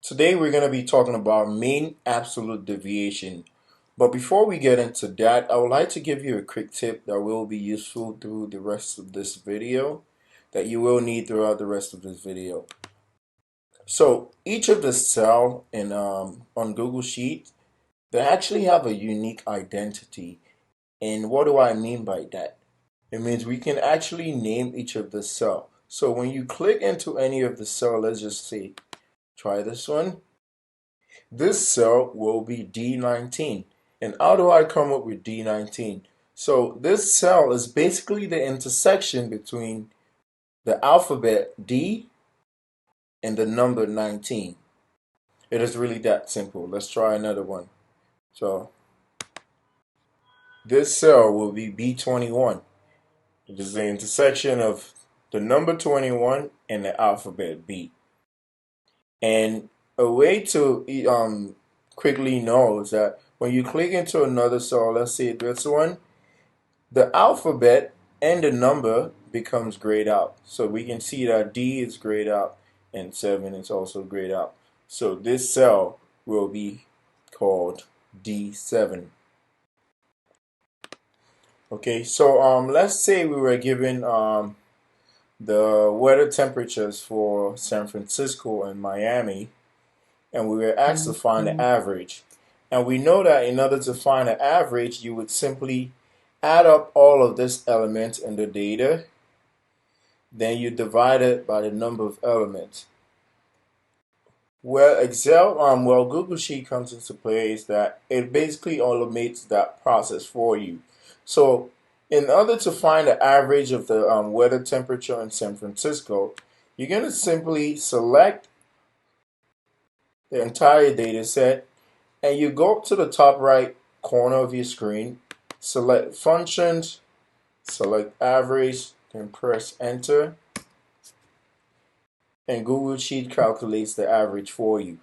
Today we're going to be talking about mean absolute deviation. But before we get into that, I would like to give you a quick tip that will be useful through the rest of this video, that you will need throughout the rest of this video. So each of the cell in on Google Sheet, they actually have a unique identity. And what do I mean by that? It means we can actually name each of the cell. So when you click into any of the cell, let's just say, try this one. This cell will be D19. And how do I come up with D19? So this cell is basically the intersection between the alphabet D and the number 19. It is really that simple. Let's try another one. So this cell will be B21. It is the intersection of the number 21 and the alphabet B. And a way to quickly know is that when you click into another cell, let's say this one, the alphabet and the number becomes grayed out. So we can see that D is grayed out and 7 is also grayed out. So this cell will be called D7. Okay, so let's say we were given the weather temperatures for San Francisco and Miami, and we were asked to find the average. And we know that in order to find the average, you would simply add up all of these elements in the data, then you divide it by the number of elements. Where Google Sheet comes into play is that it basically automates that process for you. So in order to find the average of the weather temperature in San Francisco, you're going to simply select the entire data set, and you go up to the top right corner of your screen, select functions, select average, then press enter, and Google Sheet calculates the average for you.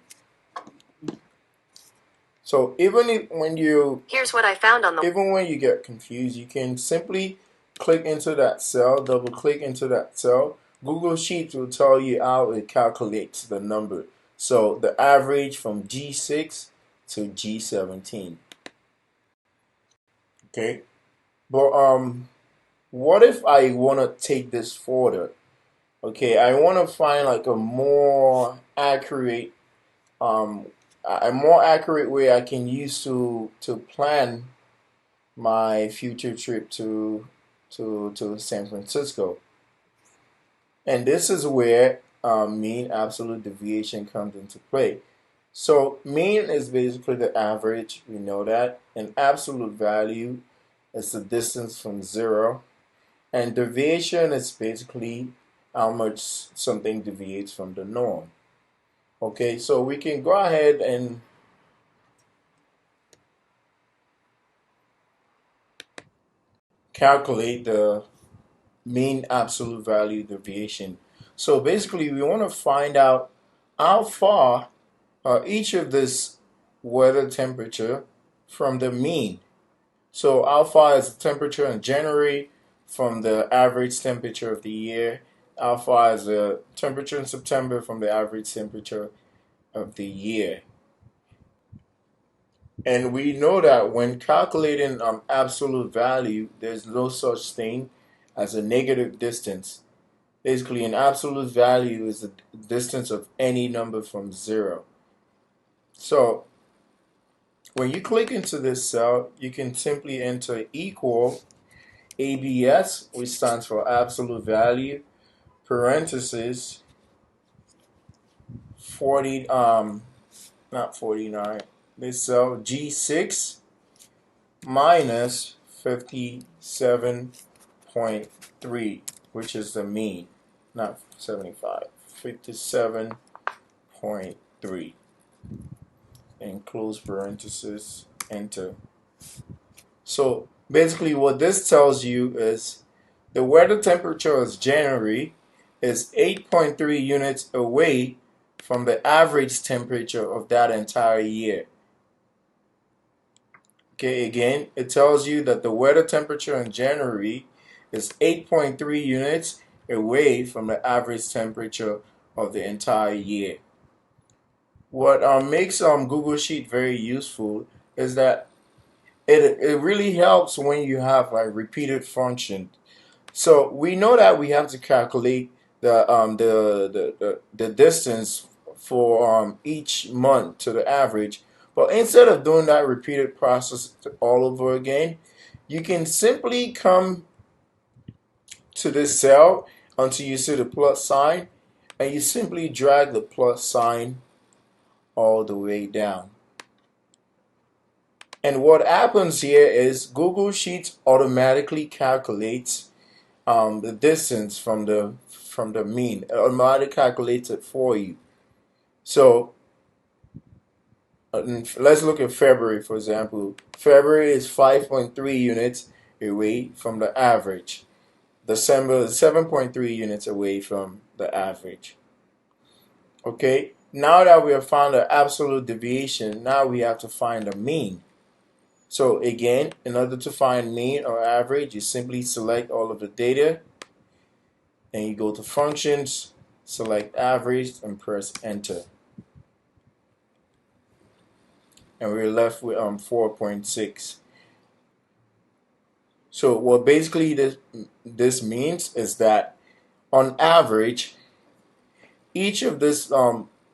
So even when you get confused, you can simply click into that cell, double click into that cell. Google Sheets will tell you how it calculates the number. So the average from G6 to G17. Okay, but what if I want to take this further? Okay, I want to find like a more accurate way I can use to plan my future trip to San Francisco. And this is where mean absolute deviation comes into play. So mean is basically the average, we know that, and absolute value is the distance from zero, and deviation is basically how much something deviates from the norm. Okay, so we can go ahead and calculate the mean absolute value deviation. So basically we want to find out how far each of this weather temperature from the mean. So how far is the temperature in January from the average temperature of the year? How far is the temperature in September from the average temperature of the year? And we know that when calculating absolute value, there's no such thing as a negative distance. Basically, an absolute value is the distance of any number from zero. So when you click into this cell, you can simply enter equal ABS, which stands for absolute value, parentheses 40 not 49. This cell G6 minus 57.3, which is the mean, not 75. 57.3. And close parenthesis, enter. So basically what this tells you is the weather temperature of January is 8.3 units away from the average temperature of that entire year. Okay, again, it tells you that the weather temperature in January is 8.3 units away from the average temperature of the entire year. What makes Google Sheet very useful is that it really helps when you have like repeated functions. So we know that we have to calculate the distance for each month to the average. But instead of doing that repeated process all over again, you can simply come to this cell until you see the plus sign, and you simply drag the plus sign all the way down. And what happens here is Google Sheets automatically calculates the distance from the mean. It automatically calculates it for you. So let's look at February, for example. February is 5.3 units away from the average. December is 7.3 units away from the average. Okay, now that we have found the absolute deviation, now we have to find the mean. So again, in order to find mean or average, you simply select all of the data and you go to functions, select average, and press enter. And we're left with 4.6. So what basically this means is that on average, each of this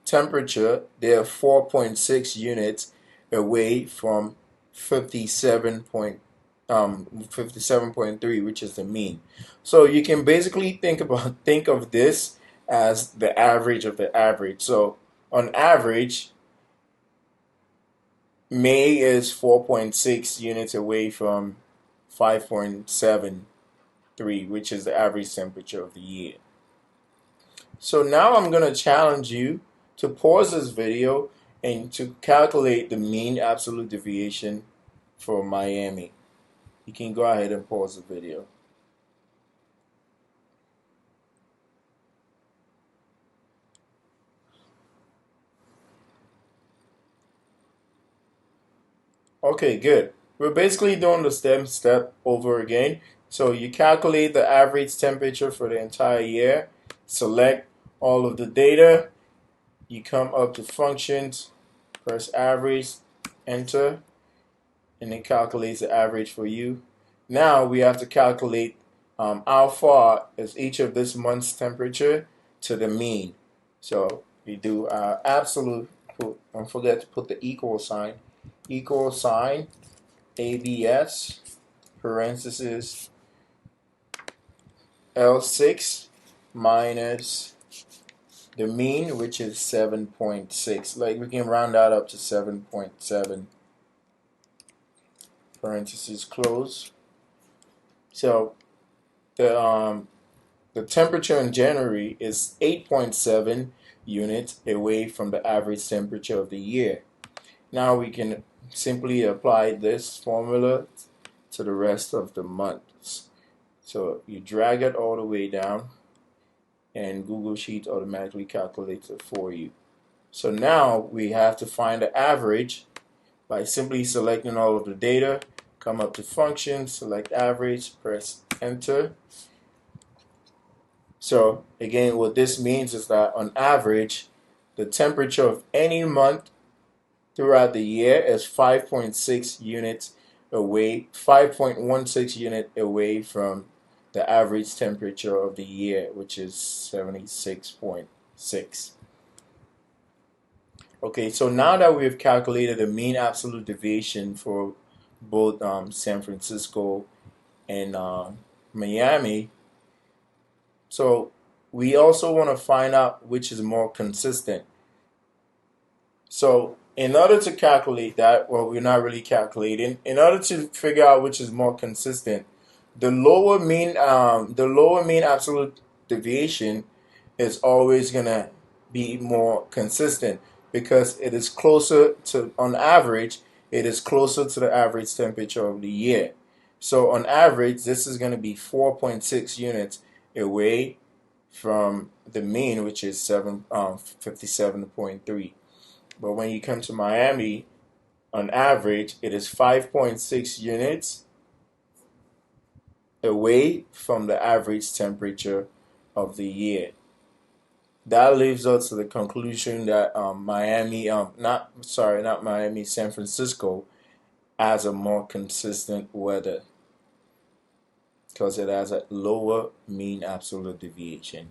temperature, they're 4.6 units away from 57.3, which is the mean. So you can basically think of this as the average of the average. So on average, May is 4.6 units away from 5.73, which is the average temperature of the year. So now I'm going to challenge you to pause this video and to calculate the mean absolute deviation for Miami. You can go ahead and pause the video. Okay, good. We're basically doing the same step over again. So you calculate the average temperature for the entire year, select all of the data, you come up to functions, press average, enter, and it calculates the average for you. Now we have to calculate how far is each of this month's temperature to the mean. So we do absolute, don't forget to put the equal sign, ABS, parenthesis, L6 minus the mean, which is 7.6. Like we can round that up to 7.7. Parentheses close. So the temperature in January is 8.7 units away from the average temperature of the year. Now we can simply apply this formula to the rest of the months. So you drag it all the way down and Google Sheets automatically calculates it for you. So now we have to find the average by simply selecting all of the data, come up to functions, select average, press enter. So again, what this means is that on average, the temperature of any month throughout the year is 5.6 units away, 5.16 unit away from the average temperature of the year, which is 76.6. Okay, so now that we've calculated the mean absolute deviation for both San Francisco and Miami, so we also want to find out which is more consistent. So in order to calculate that, well, we're not really calculating. In order to figure out which is more consistent, the lower mean absolute deviation is always gonna be more consistent because it is closer to, on average, it is closer to the average temperature of the year. So on average, this is going to be 4.6 units away from the mean, which is 57.3. But when you come to Miami, on average, it is 5.6 units away from the average temperature of the year. That leads us to the conclusion that Miami, not Miami, San Francisco has a more consistent weather because it has a lower mean absolute deviation.